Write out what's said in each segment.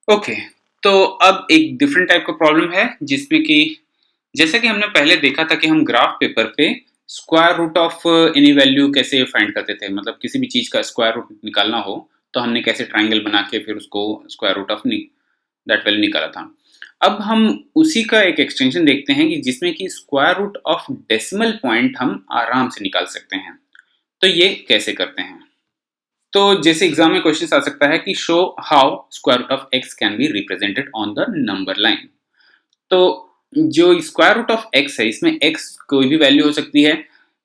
Okay, तो अब एक डिफरेंट टाइप का प्रॉब्लम है जिसमें कि जैसा कि हमने पहले देखा था कि हम ग्राफ पेपर पे square root of any value कैसे फाइंड करते थे, मतलब किसी भी चीज़ का स्क्वायर रूट निकालना हो तो हमने कैसे ट्रायंगल बना के फिर उसको square root of that value निकाला था। अब हम उसी का एक एक्सटेंशन देखते हैं कि जिसमें कि square root of decimal point हम आराम से निकाल सकते हैं। तो ये कैसे करते हैं? तो जैसे एग्जाम में क्वेश्चन आ सकता है कि show how square root of x can be represented on the number line. तो जो स्क्वायर रूट ऑफ एक्स है इसमें एक्स कोई भी वैल्यू हो सकती है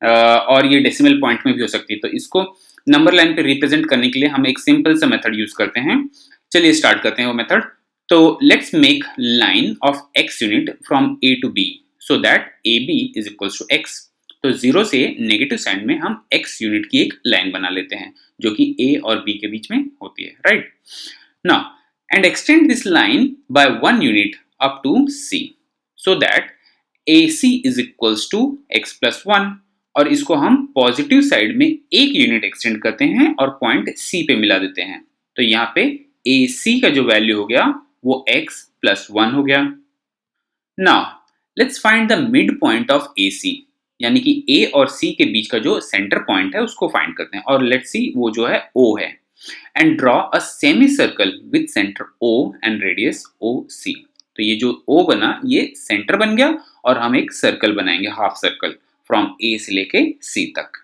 और ये डेसिमल पॉइंट में भी हो सकती है। तो इसको नंबर लाइन पे रिप्रेजेंट करने के लिए हम एक सिंपल सा मेथड यूज करते हैं। चलिए स्टार्ट करते हैं वो मेथड। तो let's make line of x unit from A to B so that A B is equals to x. तो जीरो से नेगेटिव साइड में हम एक्स यूनिट की एक लाइन बना लेते हैं जो कि ए और बी के बीच में होती है, right? Now and extend this line by 1 unit up to C so that AC is equals to x plus 1 और इसको हम पॉजिटिव साइड में एक यूनिट एक्सटेंड करते हैं और पॉइंट C पे मिला देते हैं। तो यहाँ पे AC का जो वैल्यू हो गया वो x plus 1 हो गया। Now let's find the mid point of AC, यानी कि A और C के बीच का जो सेंटर पॉइंट है उसको फाइंड करते हैं और लेट्स सी वो जो है O है। And draw a semi circle with centre O and radius OC। तो ये जो O बना ये सेंटर बन गया और हम एक सर्कल बनाएंगे, हाफ सर्कल फ्रॉम A से लेके C तक।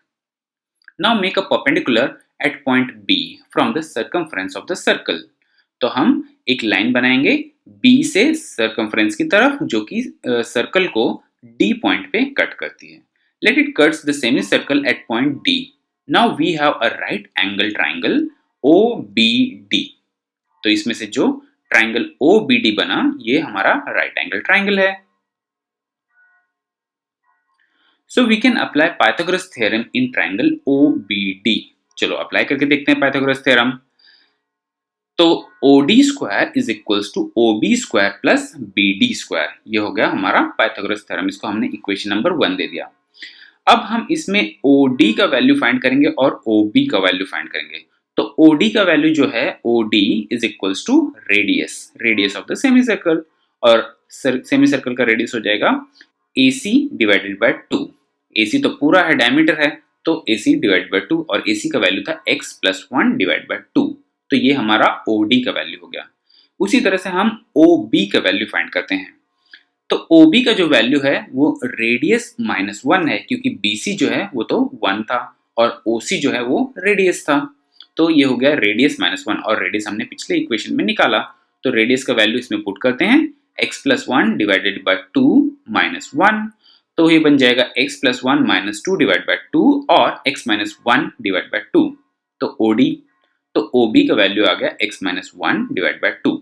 Now make a perpendicular eight point B from the circumference of the circle. तो हम एक लाइन बनाएंगे B से सर्कमफ्रेंस की तरफ जो कि सर्कल को D पॉइंट पे कट करती है। Let it cuts the semi circle at point D। Now we have a right angle triangle OBD। तो इसमें से जो ट्राइंगल OBD बना ये हमारा राइट एंगल ट्राइंगल है। So we can apply Pythagoras theorem in triangle OBD। चलो apply करके देखते हैं पाइथागोरस थ्योरम। तो OD square is equals to OB square plus BD square, ये हो गया हमारा पाइथागोरस थ्योरम। इसको हमने इक्वेशन नंबर 1 दे दिया। अब हम इसमें OD का वैल्यू फाइंड करेंगे और OB का वैल्यू फाइंड करेंगे। तो OD का वैल्यू जो है OD is equals to radius of the semi circle, और सेमी सर्कल का रेडियस हो जाएगा AC डिवाइडेड बाय 2। AC तो पूरा है, डायमीटर है, तो AC डिवाइडेड बाय 2 और AC का वैल्यू था x प्लस 1 डिवाइड बाय 2। तो ये हमारा OD का वैल्यू हो गया। उसी तरह से हम OB का वैल्यू फाइंड करते हैं। तो OB का जो वैल्यू है वो रेडियस माइनस 1 है, क्योंकि BC जो है वो तो 1 था और OC जो है वो रेडियस था। तो ये हो गया रेडियस माइनस 1 और रेडियस हमने पिछले इक्वेशन में निकाला। तो रेडियस का वैल्यू इसमें पुट करते हैं x plus 1 divided by 2 minus 1। तो ये बन जाएगा x plus 1 minus 2 divide by 2 और x माइनस 1 डिवाइड बाय 2। तो OD, तो OB का वैल्यू आ गया x minus 1 divide by 2।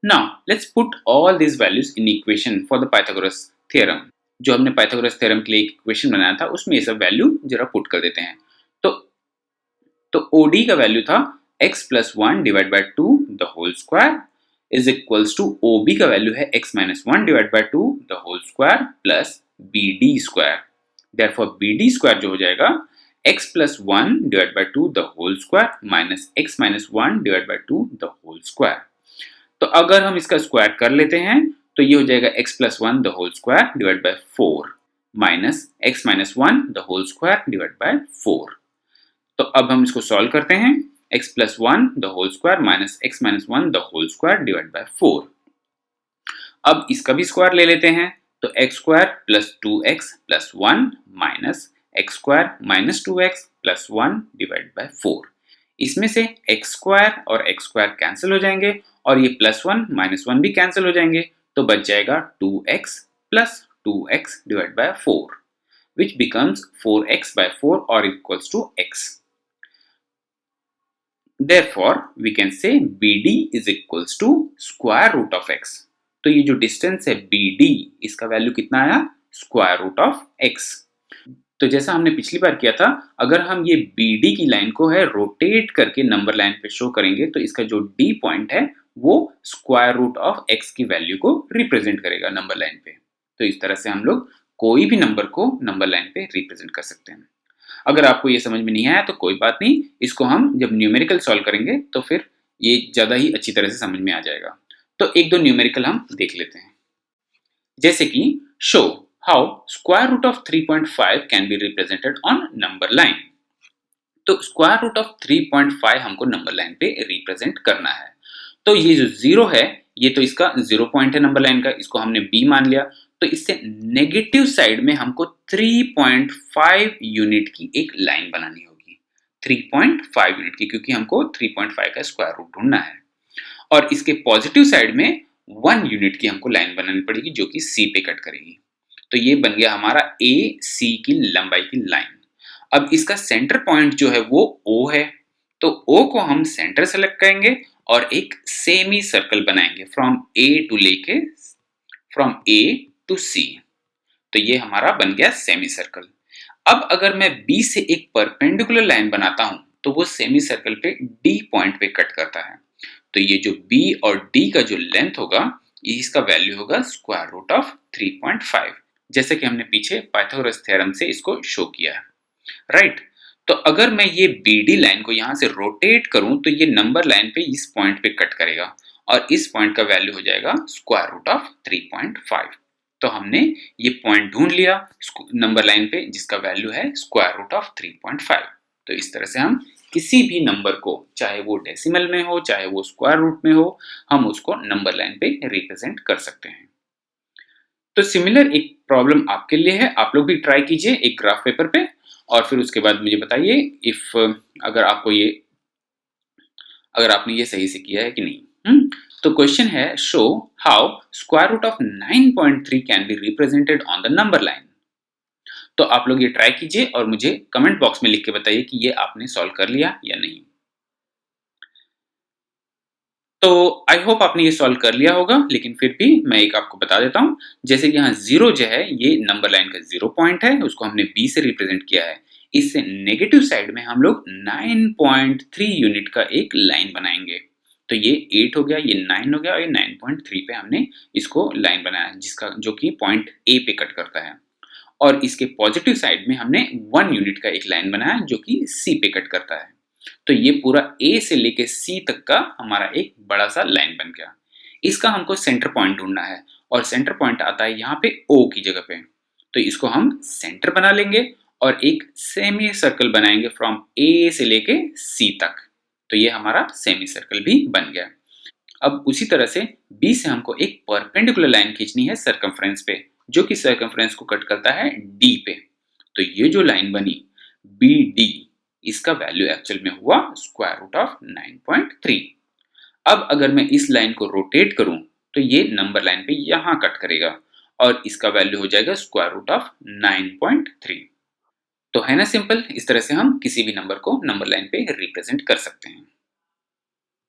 Now let's put all these values in equation for the Pythagoras theorem। जो हमने पाइथागोरस थ्योरम के लिए एक इक्वेशन बनाया था उसमें ये सब वैल्यू जरा पुट कर देते हैं। तो OD का वैल्यू था x plus 1 divide by 2 the whole square is equals to OB का वैल्यू है x minus 1 divide by 2 the whole square plus BD square. Therefore BD square जो हो जाएगा x plus 1 divide by 2 the whole square minus x minus 1 divide by 2 the whole square. तो अगर हम इसका square कर लेते हैं तो ये हो जाएगा x plus 1 the whole square divide by 4 minus x minus 1 the whole square divide by 4। तो अब हम इसको सॉल्व करते हैं, x plus 1 the whole square minus x minus 1 the whole square divide by 4। अब इसका भी स्क्वायर ले लेते हैं, तो x square plus 2x plus 1 minus x square minus 2x plus 1 divide by 4। इसमें से x स्क्वायर और x स्क्वायर कैंसिल हो जाएंगे और ये प्लस 1 माइनस 1 भी कैंसिल हो जाएंगे, तो बच जाएगा 2x plus 2x divide by 4 which becomes 4x by 4 or equals to x. Therefore, we can say BD is equals to square root of x। तो ये जो डिस्टेंस है BD इसका वैल्यू कितना आया? Square root of x। तो जैसा हमने पिछली बार किया था, अगर हम ये BD की लाइन को है रोटेट करके नंबर लाइन पे शो करेंगे तो इसका जो D पॉइंट है वो स्क्वायर रूट ऑफ x की वैल्यू को रिप्रेजेंट करेगा नंबर लाइन पे। तो इस तरह से हम लोग कोई भी नंबर को नंबर लाइन पे रिप्रेजेंट कर सकते हैं। अगर आपको ये समझ में नहीं आया तो कोई बात नहीं, इसको हम जब न्यूमेरिकल सॉल्व करेंगे तो फिर ये ज़्यादा ही अच्छी तरह से समझ में आ जाएगा। तो एक दो न्यूमेरिकल हम देख लेते हैं, जैसे कि show how square root of 3.5 can be represented on number line. तो स्क्वायर रूट ऑफ 3.5 हमको नंबर लाइन पे रिप्रेजेंट करना है। तो ये जो जीरो है, ये तो इसका जीरो पॉइंट है नंबर लाइन का, इसको हमने बी मान लिया। तो इससे नेगेटिव साइड में हमको 3.5 यूनिट की एक लाइन बनानी होगी, 3.5 यूनिट की, क्योंकि हमको 3.5 का स्क्वायर रूट ढूंढना है। और इसके पॉजिटिव साइड में 1 यूनिट की हमको लाइन बनानी पड़ेगी, जो कि सी पे कट करेगी। तो ये बन गया हमारा ए सी की लंबाई की लाइन। अब इसका सेंटर पॉइंट जो है वो ओ है, तो ओ को हम सेंटर सेलेक्ट करेंगे और एक सेमी सर्कल बनाएंगे फ्रॉम ए टू सी। तो ये हमारा बन गया सेमी सर्कल। अब अगर मैं बी से एक परपेंडिकुलर लाइन बनाता हूं, तो वो सेमी सर्कल पे डी पॉइंट पे कट करता है। तो ये जो बी और डी का जो लेंथ होगा, ये इसका वैल्यू होगा स्क्वायर रूट ऑफ 3.5, जैसे कि हमने पीछे पाइथागोरस थ्योरम से इसको शो किया है, राइट। तो अगर मैं ये BD लाइन को यहाँ से रोटेट करूं, तो ये नंबर लाइन पे इस पॉइंट पे कट करेगा और इस पॉइंट का वैल्यू हो जाएगा स्क्वायर रूट ऑफ 3.5। तो हमने ये पॉइंट ढूंढ लिया नंबर लाइन पे, जिसका वैल्यू है स्क्वायर रूट ऑफ 3.5। तो इस तरह से हम किसी भी नंबर को, चाहे वो डेसिमल में हो चाहे वो स्क्वायर रूट में हो, हम उसको नंबर लाइन पे रिप्रेजेंट कर सकते हैं। तो सिमिलर एक प्रॉब्लम आपके लिए है, आप लोग भी ट्राई कीजिए एक ग्राफ पेपर पे, और फिर उसके बाद मुझे बताइए इफ अगर आपने ये सही से किया है कि नहीं। तो क्वेश्चन है, show how square root of 9.3 can be represented on the number line. तो आप लोग ये ट्राई कीजिए और मुझे कमेंट बॉक्स में लिख के बताइए कि ये आपने सॉल्व कर लिया या नहीं। तो आई होप आपने ये सॉल्व कर लिया होगा, लेकिन फिर भी मैं एक आपको बता देता हूँ। जैसे कि यहाँ जीरो जो है, ये नंबर लाइन का जीरो पॉइंट है, उसको हमने बी से रिप्रेजेंट किया है। इससे नेगेटिव साइड में हम लोग 9.3 यूनिट का एक लाइन बनाएंगे। तो ये 8 हो गया, ये 9 हो गया, और ये 9.3 पे हमने इसको लाइन बनाया, जिसका जो कि पॉइंट ए पे कट करता है। और इसके पॉजिटिव साइड में हमने 1 यूनिट का एक लाइन बनाया, जो कि सी पे कट करता है। तो ये पूरा ए से लेके सी तक का हमारा एक बड़ा सा लाइन बन गया। इसका हमको सेंटर पॉइंट ढूंढना है, और सेंटर पॉइंट आता है यहाँ पे ओ की जगह पे। तो इसको हम सेंटर बना लेंगे और एक सेमी सर्कल बनाएंगे फ्रॉम ए से लेके सी तक। तो ये हमारा सेमी सर्कल भी बन गया। अब उसी तरह से बी से हमको एक परपेंडिकुलर लाइन खींचनी है सर्कमफ्रेंस पे, जो कि सर्कमफ्रेंस को कट करता है डी पे। तो ये जो लाइन बनी बी डी, इसका वैल्यू एक्चुअल में हुआ स्क्वायर रूट ऑफ 9.3। अब अगर मैं इस लाइन को रोटेट करूं, तो ये नंबर लाइन पे यहां कट करेगा और इसका वैल्यू हो जाएगा स्क्वायर रूट ऑफ 9.3। तो है ना सिंपल, इस तरह से हम किसी भी नंबर को नंबर लाइन पे रिप्रेजेंट कर सकते हैं।